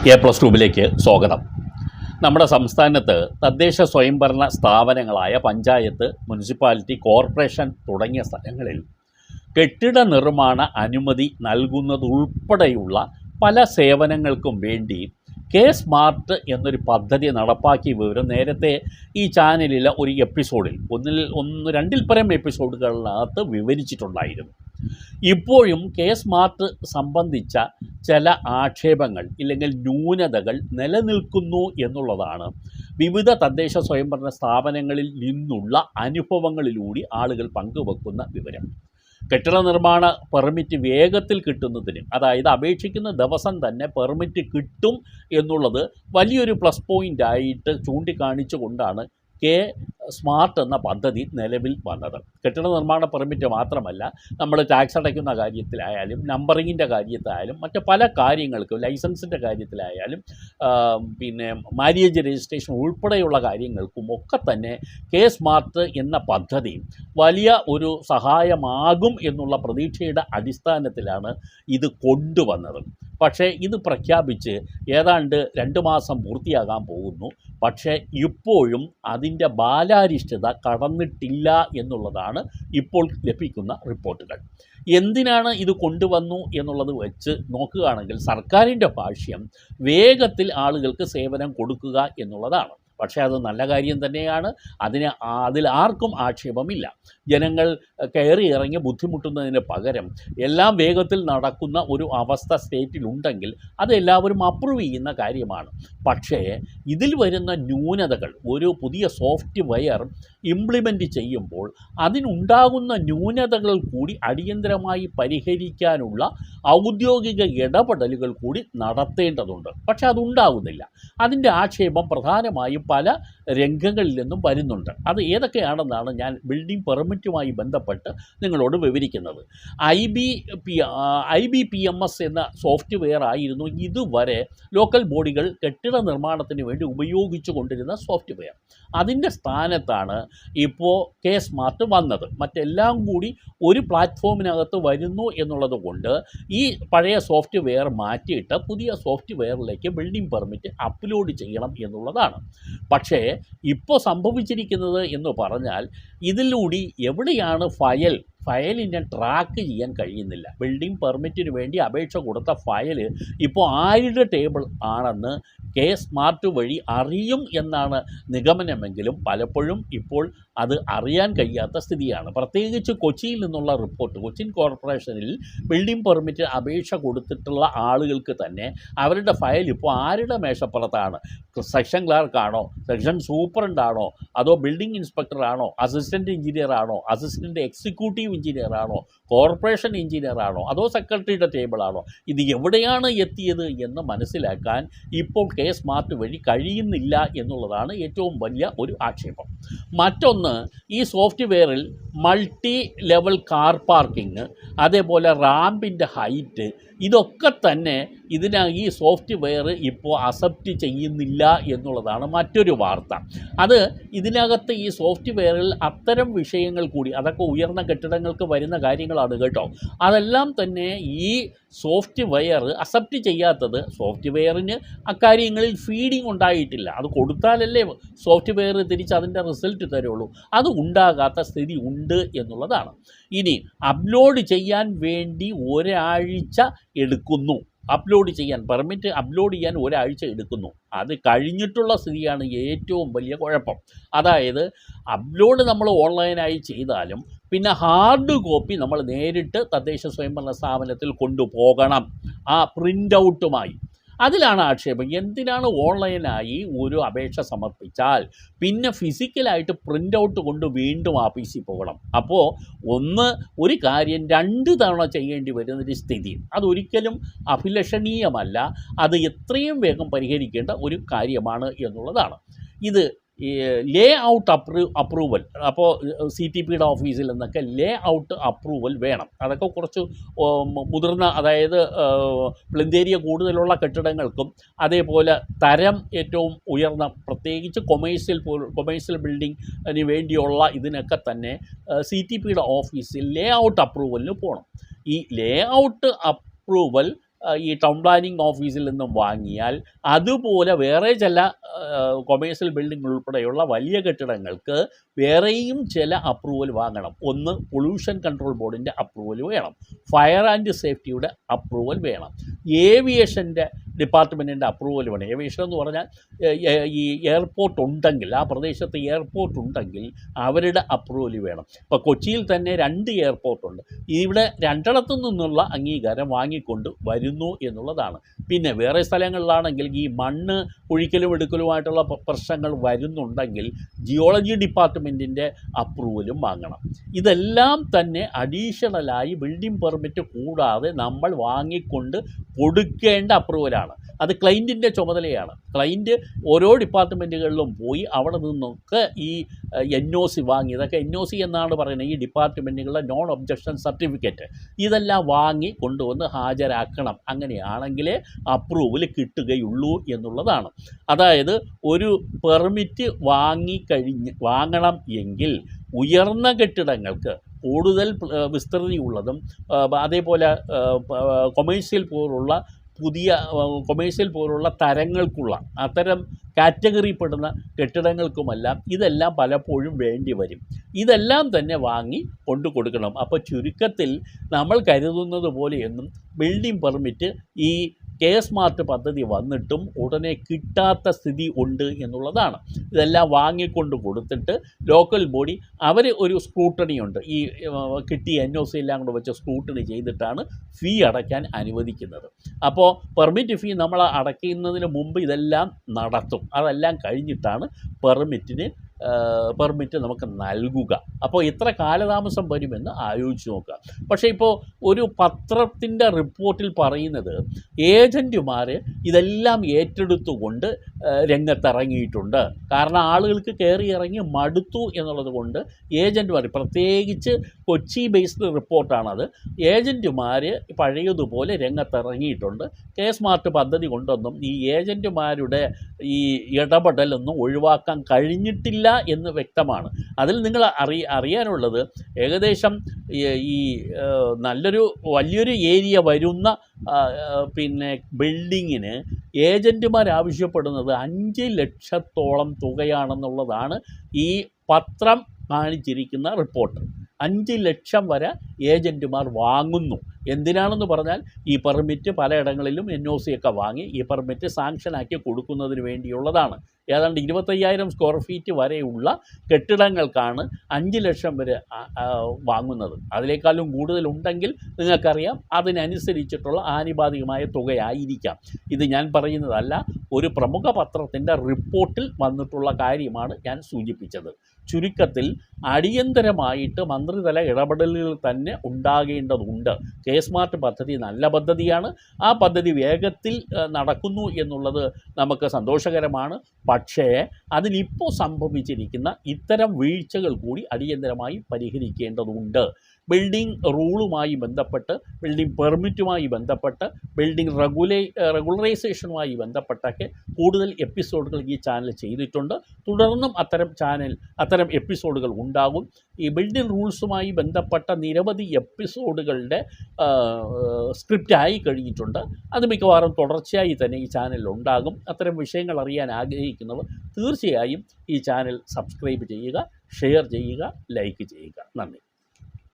A+2 സ്വാഗതം. നമ്മുടെ സംസ്ഥാനത്ത് തദ്ദേശ സ്വയംഭരണ സ്ഥാപനങ്ങളായ പഞ്ചായത്ത്, മുനിസിപ്പാലിറ്റി, കോർപ്പറേഷൻ തുടങ്ങിയ സ്ഥലങ്ങളിൽ കെട്ടിട നിർമ്മാണ അനുമതി നൽകുന്നതുൾപ്പെടെയുള്ള പല സേവനങ്ങൾക്കും വേണ്ടി കെ സ്മാർട്ട് എന്നൊരു പദ്ധതി നടപ്പാക്കിയ വിവരം നേരത്തെ ഈ ചാനലിൽ ഒരു എപ്പിസോഡിൽ രണ്ടിൽ പരം എപ്പിസോഡുകളിനകത്ത് വിവരിച്ചിട്ടുണ്ടായിരുന്നു. ഇപ്പോഴും കെ സ്മാർട്ട് സംബന്ധിച്ച ചില ആക്ഷേപങ്ങൾ ഇല്ലെങ്കിൽ ന്യൂനതകൾ നിലനിൽക്കുന്നു എന്നുള്ളതാണ് വിവിധ തദ്ദേശ സ്വയംഭരണ സ്ഥാപനങ്ങളിൽ നിന്നുള്ള അനുഭവങ്ങളിലൂടെ ആളുകൾ പങ്കുവെക്കുന്ന വിവരം. കെട്ടിട നിർമ്മാണ പെർമിറ്റ് വേഗത്തിൽ കിട്ടുന്നതിന്, അതായത് അപേക്ഷിക്കുന്ന ദിവസം തന്നെ പെർമിറ്റ് കിട്ടും എന്നുള്ളത് വലിയൊരു പ്ലസ് പോയിൻ്റായിട്ട് ചൂണ്ടിക്കാണിച്ചുകൊണ്ടാണ് കെ സ്മാർട്ട് എന്ന പദ്ധതി നിലവിൽ വന്നത്. കെട്ടിട നിർമ്മാണ പെർമിറ്റ് മാത്രമല്ല, നമ്മൾ ടാക്സ് അടയ്ക്കുന്ന കാര്യത്തിലായാലും നമ്പറിങ്ങിൻ്റെ കാര്യത്തിലായാലും മറ്റ് പല കാര്യങ്ങൾക്കും, ലൈസൻസിൻ്റെ കാര്യത്തിലായാലും മാര്യേജ് രജിസ്ട്രേഷൻ ഉൾപ്പെടെയുള്ള കാര്യങ്ങൾക്കും ഒക്കെ തന്നെ കെ സ്മാർട്ട് എന്ന പദ്ധതി വലിയ ഒരു സഹായമാകും എന്നുള്ള പ്രതീക്ഷയുടെ അടിസ്ഥാനത്തിലാണ് ഇത് കൊണ്ടുവന്നത്. പക്ഷേ ഇത് പ്രഖ്യാപിച്ച് ഏതാണ്ട് 2 മാസം പൂർത്തിയാകാൻ പോകുന്നു. പക്ഷേ ഇപ്പോഴും അതിൻ്റെ ബാലാരിഷ്ടത കടന്നിട്ടില്ല എന്നുള്ളതാണ് ഇപ്പോൾ ലഭിക്കുന്ന റിപ്പോർട്ടുകൾ. എന്തിനാണ് ഇത് കൊണ്ടുവന്നു എന്നുള്ളത് വെച്ച് നോക്കുകയാണെങ്കിൽ സർക്കാരിൻ്റെ ഭാഷ്യം വേഗത്തിൽ ആളുകൾക്ക് സേവനം കൊടുക്കുക എന്നുള്ളതാണ്. പക്ഷേ അത് നല്ല കാര്യം തന്നെയാണ്. അതിൽ ആർക്കും ആക്ഷേപമില്ല. ജനങ്ങൾ കയറി ഇറങ്ങി ബുദ്ധിമുട്ടുന്നതിന് പകരം എല്ലാം വേഗത്തിൽ നടക്കുന്ന ഒരു അവസ്ഥ സ്റ്റേറ്റിലുണ്ടെങ്കിൽ അതെല്ലാവരും അപ്രൂവ് ചെയ്യുന്ന കാര്യമാണ്. പക്ഷേ ഇതിൽ വരുന്ന ന്യൂനതകൾ, ഒരു പുതിയ സോഫ്റ്റ്വെയർ ഇംപ്ലിമെൻ്റ് ചെയ്യുമ്പോൾ അതിനുണ്ടാകുന്ന ന്യൂനതകൾ കൂടി അടിയന്തരമായി പരിഹരിക്കാനുള്ള ഔദ്യോഗിക ഇടപെടലുകൾ കൂടി നടത്തേണ്ടതുണ്ട്. പക്ഷേ അതുണ്ടാകുന്നില്ല. അതിൻ്റെ ആക്ഷേപം പ്രധാനമായും പല രംഗങ്ങളിൽ നിന്നും വരുന്നുണ്ട്. അത് ഏതൊക്കെയാണെന്നാണ് ഞാൻ ബിൽഡിംഗ് പെർമിറ്റുമായി ബന്ധപ്പെട്ട് നിങ്ങളോട് വിവരിക്കുന്നത്. IBPMS എന്ന സോഫ്റ്റ്വെയർ ആയിരുന്നു ഇതുവരെ ലോക്കൽ ബോഡികൾ കെട്ടിട നിർമ്മാണത്തിന് വേണ്ടി ഉപയോഗിച്ചു കൊണ്ടിരുന്ന സോഫ്റ്റ്വെയർ. അതിൻ്റെ സ്ഥാനത്താണ് ഇപ്പോൾ കെ സ്മാർട്ട് വന്നത്. മറ്റെല്ലാം കൂടി ഒരു പ്ലാറ്റ്ഫോമിനകത്ത് വരുന്നു എന്നുള്ളത് കൊണ്ട് ഈ പഴയ സോഫ്റ്റ്വെയർ മാറ്റിയിട്ട് പുതിയ സോഫ്റ്റ്വെയറിലേക്ക് ബിൽഡിംഗ് പെർമിറ്റ് അപ്ലോഡ് ചെയ്യണം എന്നുള്ളതാണ്. പക്ഷേ ഇപ്പോൾ സംഭവിച്ചിരിക്കുന്നത് എന്ന് പറഞ്ഞാൽ ഇതിലൂടെ എവിടെയാണ് ഫയലിനെ ട്രാക്ക് ചെയ്യാൻ കഴിയുന്നില്ല. ബിൽഡിംഗ് പെർമിറ്റിന് വേണ്ടി അപേക്ഷ കൊടുത്ത ഫയൽ ഇപ്പോൾ ആരുടെ ടേബിൾ ആണെന്ന് കെ സ്മാർട്ട് വഴി അറിയും എന്നാണ് നിഗമനമെങ്കിലും പലപ്പോഴും ഇപ്പോൾ അത് അറിയാൻ കഴിയാത്ത സ്ഥിതിയാണ്. പ്രത്യേകിച്ച് കൊച്ചിയിൽ നിന്നുള്ള റിപ്പോർട്ട്, കൊച്ചിൻ കോർപ്പറേഷനിൽ ബിൽഡിംഗ് പെർമിറ്റ് അപേക്ഷ കൊടുത്തിട്ടുള്ള ആളുകൾക്ക് തന്നെ അവരുടെ ഫയൽ ഇപ്പോൾ ആരുടെ മേശപ്പുറത്താണ്? സെക്ഷൻ ക്ലാർക്കാണോ, സെക്ഷൻ സൂപ്രണ്ടാണോ, അതോ ബിൽഡിംഗ് ഇൻസ്പെക്ടറാണോ, അസിസ്റ്റൻറ്റ് എഞ്ചിനീയറാണോ, അസിസ്റ്റൻറ്റ് എക്സിക്യൂട്ടീവ് എഞ്ചിനീയറാണോ, കോർപ്പറേഷൻ എഞ്ചിനീയറാണോ, അതോ സെക്രട്ടറിയുടെ ടേബിളാണോ? ഇത് എവിടെയാണ് എത്തിയത് എന്ന് മനസ്സിലാക്കാൻ ഇപ്പോൾ കെ സ്മാർട്ട് വഴി കഴിയുന്നില്ല എന്നുള്ളതാണ് ഏറ്റവും വലിയ ഒരു ആക്ഷേപം. മറ്റൊന്ന്, ഈ സോഫ്റ്റ്വെയറിൽ മൾട്ടി ലെവൽ കാർ പാർക്കിംഗ്, അതേപോലെ റാമ്പിൻ്റെ ഹൈറ്റ്, ഇതൊക്കെ തന്നെ ഈ സോഫ്റ്റ്വെയർ ഇപ്പോൾ അക്സെപ്റ്റ് ചെയ്യുന്നില്ല എന്നുള്ളതാണ് മറ്റൊരു വാർത്ത. അത് ഇതിനകത്ത് ഈ സോഫ്റ്റ്വെയറിൽ അത്തരം വിഷയങ്ങൾ കൂടി, അതൊക്കെ ഉയർന്ന കെട്ടിടങ്ങൾക്ക് വരുന്ന കാര്യങ്ങളാണ് കേട്ടോ. അതെല്ലാം തന്നെ ഈ സോഫ്റ്റ്വെയർ അക്സെപ്റ്റ് ചെയ്യാത്തത്, സോഫ്റ്റ്വെയറിന് അക്കാര്യങ്ങളിൽ ഫീഡിങ് ഉണ്ടായിട്ടില്ല. അത് കൊടുത്താലല്ലേ സോഫ്റ്റ്വെയർ തിരിച്ച് അതിൻ്റെ റിസൾട്ട് തരുള്ളൂ. അത് ഉണ്ടാകാത്ത സ്ഥിതി ഉണ്ട് എന്നുള്ളതാണ്. ഇനി അപ്ലോഡ് ചെയ്യാൻ വേണ്ടി ഒരാഴ്ച എടുക്കുന്നു. പെർമിറ്റ് അപ്ലോഡ് ചെയ്യാൻ ഒരാഴ്ച എടുക്കുന്നു. അത് കഴിഞ്ഞിട്ടുള്ള സ്ഥിതിയാണ് ഏറ്റവും വലിയ കുഴപ്പം. അതായത് അപ്ലോഡ് നമ്മൾ ഓൺലൈനായി ചെയ്താലും പിന്നെ ഹാർഡ് കോപ്പി നമ്മൾ നേരിട്ട് തദ്ദേശ സ്വയംഭരണ സ്ഥാപനത്തിൽ കൊണ്ടുപോകണം, ആ പ്രിൻ്റ് ഔട്ടുമായി. അതിലാണ് ആക്ഷേപം. എന്തിനാണ് ഓൺലൈനായി ഒരു അപേക്ഷ സമർപ്പിച്ചാൽ പിന്നെ ഫിസിക്കലായിട്ട് പ്രിൻ്റ് ഔട്ട് കൊണ്ട് വീണ്ടും ഓഫീസിൽ പോകണം? അപ്പോൾ ഒരു കാര്യം 2 തവണ ചെയ്യേണ്ടി വരുന്നൊരു സ്ഥിതി, അതൊരിക്കലും അഭിലഷണീയമല്ല. അത് എത്രയും വേഗം പരിഹരിക്കേണ്ട ഒരു കാര്യമാണ് എന്നുള്ളതാണ്. ഇത് ലേ ഔട്ട് അപ്രൂവൽ, അപ്പോൾ CTPയുടെ ഓഫീസിൽ നിന്നൊക്കെ ലേ ഔട്ട് അപ്രൂവൽ വേണം. അതൊക്കെ കുറച്ച് മുതിർന്ന, അതായത് പ്ലിന്തേരിയ കൂടുതലുള്ള കെട്ടിടങ്ങൾക്കും അതേപോലെ തരം ഏറ്റവും ഉയർന്ന, പ്രത്യേകിച്ച് കൊമേഴ്സ്യൽ ബിൽഡിങ്ങിന് വേണ്ടിയുള്ള ഇതിനൊക്കെ തന്നെ CTPയുടെ ഓഫീസിൽ ലേ ഔട്ട് അപ്രൂവലിന് പോകണം. ഈ ലേ ഔട്ട് അപ്രൂവൽ ഈ ടൗൺ പ്ലാനിംഗ് ഓഫീസിൽ നിന്നും വാങ്ങിയാൽ അതുപോലെ വേറെ ചില കൊമേഴ്സ്യൽ ബിൽഡിംഗ് ഉൾപ്പെടെയുള്ള വലിയ കെട്ടിടങ്ങൾക്ക് വേറെയും ചില അപ്രൂവൽ വാങ്ങണം. ഒന്ന്, പൊല്യൂഷൻ കൺട്രോൾ ബോർഡിൻ്റെ അപ്രൂവൽ വേണം, ഫയർ ആൻഡ് സേഫ്റ്റിയുടെ അപ്രൂവൽ വേണം, ഏവിയേഷൻ്റെ ഡിപ്പാർട്ട്മെൻറ്റിൻ്റെ അപ്രൂവൽ വേണം. ഏവിയേഷൻ എന്ന് പറഞ്ഞാൽ ഈ എയർപോർട്ട് ഉണ്ടെങ്കിൽ, ആ പ്രദേശത്ത് എയർപോർട്ട് ഉണ്ടെങ്കിൽ അവരുടെ അപ്രൂവൽ വേണം. ഇപ്പോൾ കൊച്ചിയിൽ തന്നെ 2 എയർപോർട്ടുണ്ട്. ഇവിടെ രണ്ടിടത്തു നിന്നുള്ള അംഗീകാരം വാങ്ങിക്കൊണ്ട് വരുന്നു എന്നുള്ളതാണ്. പിന്നെ വേറെ സ്ഥലങ്ങളിലാണെങ്കിൽ ഈ മണ്ണ് ഒഴിക്കലും എടുക്കലുമായിട്ടുള്ള പ്രശ്നങ്ങൾ വരുന്നുണ്ടെങ്കിൽ ജിയോളജി ഡിപ്പാർട്ട്മെൻറ്റിൻ്റെ അപ്രൂവലും വാങ്ങണം. ഇതെല്ലാം തന്നെ അഡീഷണലായി ബിൽഡിംഗ് പെർമിറ്റ് കൂടാതെ നമ്മൾ വാങ്ങിക്കൊണ്ട് കൊടുക്കേണ്ട അപ്രൂവലാണ്. അത് ക്ലൈൻറ്റിൻ്റെ ചുമതലയാണ്. ക്ലൈൻറ്റ് ഓരോ ഡിപ്പാർട്ട്മെൻറ്റുകളിലും പോയി അവിടെ നിന്നൊക്കെ ഈ NOC വാങ്ങി, ഇതൊക്കെ NOC എന്നാണ് പറയുന്നത്, ഈ ഡിപ്പാർട്ട്മെൻറ്റുകളുടെ നോൺ ഒബ്ജക്ഷൻ സർട്ടിഫിക്കറ്റ്, ഇതെല്ലാം വാങ്ങി കൊണ്ടുവന്ന് ഹാജരാക്കണം. അങ്ങനെയാണെങ്കിലേ അപ്രൂവൽ കിട്ടുകയുള്ളൂ എന്നുള്ളതാണ്. അതായത് ഒരു പെർമിറ്റ് വാങ്ങണം എങ്കിൽ ഉയർന്ന കെട്ടിടങ്ങൾക്ക്, കൂടുതൽ വിസ്തൃതിയുള്ളതും അതേപോലെ കൊമേഴ്സ്യൽ പോലുള്ള കൊമേഴ്സ്യൽ പോലുള്ള തരങ്ങൾക്കുള്ള അത്തരം കാറ്റഗറിപ്പെടുന്ന കെട്ടിടങ്ങൾക്കുമെല്ലാം ഇതെല്ലാം പലപ്പോഴും വേണ്ടി വരും. ഇതെല്ലാം തന്നെ വാങ്ങി കൊണ്ടു കൊടുക്കണം. അപ്പോൾ ചുരുക്കത്തിൽ നമ്മൾ കരുതുന്നത് പോലെയൊന്നും ബിൽഡിംഗ് പെർമിറ്റ് ഈ സ്മാർട്ട് പദ്ധതി വന്നിട്ടും ഉടനെ കിട്ടാത്ത സ്ഥിതി ഉണ്ട് എന്നുള്ളതാണ്. ഇതെല്ലാം വാങ്ങിക്കൊണ്ട് കൊടുത്തിട്ട് ലോക്കൽ ബോഡി അവർ ഒരു സ്ക്രൂട്ടണി ഉണ്ട്, ഈ കിട്ടിയ NOC എല്ലാം കൂടെ വെച്ച് സ്ക്രൂട്ടണി ചെയ്തിട്ടാണ് ഫീ അടയ്ക്കാൻ അനുവദിക്കുന്നത്. അപ്പോൾ പെർമിറ്റ് ഫീ നമ്മൾ അടയ്ക്കുന്നതിന് മുമ്പ് ഇതെല്ലാം നടത്തും. അതെല്ലാം കഴിഞ്ഞിട്ടാണ് പെർമിറ്റ് നമുക്ക് നൽകുക. അപ്പോൾ എത്ര കാലതാമസം വരുമെന്ന് ആലോചിച്ച് നോക്കുക. പക്ഷേ ഇപ്പോൾ ഒരു പത്രത്തിൻ്റെ റിപ്പോർട്ടിൽ പറയുന്നത് ഏജൻറ്റുമാർ ഇതെല്ലാം ഏറ്റെടുത്തുകൊണ്ട് രംഗത്തിറങ്ങിയിട്ടുണ്ട്. കാരണം ആളുകൾക്ക് കയറി ഇറങ്ങി മടുത്തു എന്നുള്ളത് കൊണ്ട് ഏജൻറ്റുമാർ, പ്രത്യേകിച്ച് കൊച്ചി ബേസ്ഡ് റിപ്പോർട്ടാണത്, ഏജൻറ്റുമാർ പഴയതുപോലെ രംഗത്തിറങ്ങിയിട്ടുണ്ട്. സ്മാർട്ട് പദ്ധതി കൊണ്ടൊന്നും ഈ ഏജൻറ്റുമാരുടെ ഈ ഇടപെടലൊന്നും ഒഴിവാക്കാൻ കഴിഞ്ഞിട്ടില്ല എന്ന് വ്യക്തമാണ്. അതിൽ നിങ്ങൾ അറിയാനുള്ളത്, ഏകദേശം ഈ വലിയൊരു ഏരിയ വരുന്ന പിന്നെ ബിൽഡിങ്ങിന് ഏജൻറ്റുമാർ ആവശ്യപ്പെടുന്നത് 5 ലക്ഷത്തോളം തുകയാണെന്നുള്ളതാണ് ഈ പത്രം കാണിച്ചിരിക്കുന്ന റിപ്പോർട്ട്. 5 ലക്ഷം വരെ ഏജൻറ്റുമാർ വാങ്ങുന്നു. എന്തിനാണെന്ന് പറഞ്ഞാൽ ഈ പെർമിറ്റ് പലയിടങ്ങളിലും NOC ഒക്കെ വാങ്ങി ഈ പെർമിറ്റ് സാങ്ഷനാക്കി കൊടുക്കുന്നതിന് വേണ്ടിയുള്ളതാണ്. ഏതാണ്ട് 25,000 സ്ക്വയർ ഫീറ്റ് വരെയുള്ള കെട്ടിടങ്ങൾക്കാണ് 5 ലക്ഷം വരെ വാങ്ങുന്നത്. അതിനേക്കാളും കൂടുതലുണ്ടെങ്കിൽ നിങ്ങൾക്കറിയാം, അതിനനുസരിച്ചിട്ടുള്ള ആനുപാതികമായ തുകയായിരിക്കാം. ഇത് ഞാൻ പറയുന്നതല്ല, ഒരു പ്രമുഖ പത്രത്തിൻ്റെ റിപ്പോർട്ടിൽ വന്നിട്ടുള്ള കാര്യമാണ് ഞാൻ സൂചിപ്പിച്ചത്. ചുരുക്കത്തിൽ അടിയന്തരമായിട്ട് മന്ത്രിതല ഇടപെടലുകൾ തന്നെ ഉണ്ടാകേണ്ടതുണ്ട്. സ്മാർട്ട് പദ്ധതി നല്ല പദ്ധതിയാണ്. ആ പദ്ധതി വേഗത്തിൽ നടക്കുന്നു എന്നുള്ളത് നമുക്ക് സന്തോഷകരമാണ്. പക്ഷേ അതിലിപ്പോൾ സംഭവിച്ചിരിക്കുന്ന ഇത്തരം വീഴ്ചകൾ കൂടി അടിയന്തരമായി പരിഹരിക്കേണ്ടതുണ്ട്. ബിൽഡിംഗ് റൂളുമായി ബന്ധപ്പെട്ട്, ബിൽഡിംഗ് പെർമിറ്റുമായി ബന്ധപ്പെട്ട്, ബിൽഡിംഗ് റെഗുലറൈസേഷനുമായി ബന്ധപ്പെട്ടൊക്കെ കൂടുതൽ എപ്പിസോഡുകൾ ഈ ചാനൽ ചെയ്തിട്ടുണ്ട്. തുടർന്നും അത്തരം എപ്പിസോഡുകൾ ഉണ്ടാകും. ഈ ബിൽഡിംഗ് റൂൾസുമായി ബന്ധപ്പെട്ട നിരവധി എപ്പിസോഡുകളുടെ സ്ക്രിപ്റ്റായി കഴിഞ്ഞിട്ടുണ്ട്. അത് മിക്കവാറും തുടർച്ചയായി തന്നെ ഈ ചാനലിൽ ഉണ്ടാകും. അത്തരം വിഷയങ്ങൾ അറിയാൻ ആഗ്രഹിക്കുന്നവർ തീർച്ചയായും ഈ ചാനൽ സബ്സ്ക്രൈബ് ചെയ്യുക, ഷെയർ ചെയ്യുക, ലൈക്ക് ചെയ്യുക. നന്ദി.